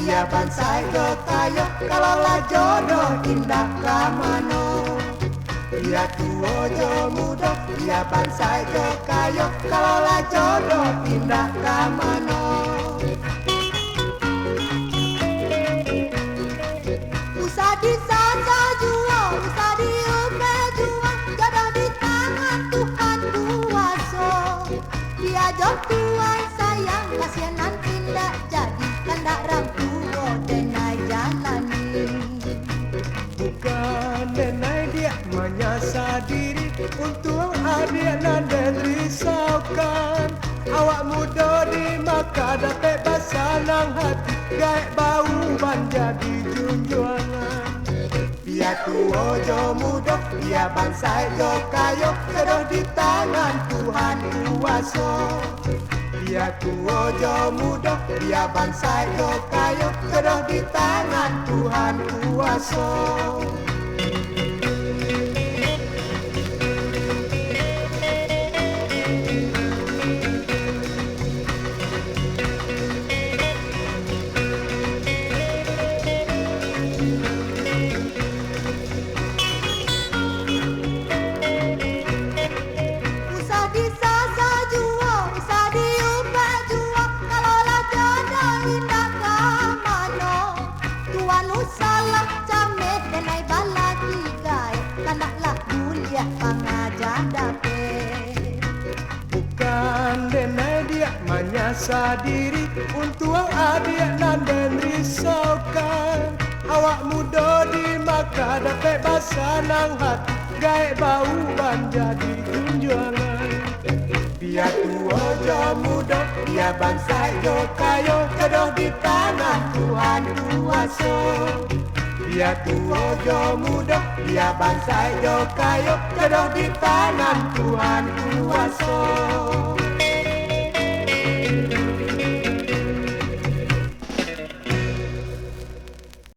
dia bansai do kayo, kalaulah jodoh indah kamano. Dia tua jo muda, dia bansai do kayo, kalaulah jodoh indah kamano. Usah disasa jua, usah diume jua, jodoh di tangan Tuhan kuasa. Dia jodoh Tuhan sayang, kasihan nanti ndak jadi, kandak rampu denai jalani. Bukan denai dia menyasar diri, untuk adik dan risaukan. Awak muda di maka dapat basanang hati, gaek bau ban jadi junjungan. Dia tua jo muda, dia bansai jo kayo, jodoh di tangan Tuhan kuasa. Dia tua jo muda, dia bansai jo kayo, jodoh di tangan Tuhan kuasa. Bukan denai dia menyasar diri, untuk adik dan risaukan. Awak muda di maka dapat basanang hati, gaek bau ban jadi junjungan. Dia tua jo muda, dia bansai jo kayo, jodoh di tangan Tuhan kuasa. Dia tua jo muda, dia bansai jo kayo, jodoh di tangan Tuhan kuasa.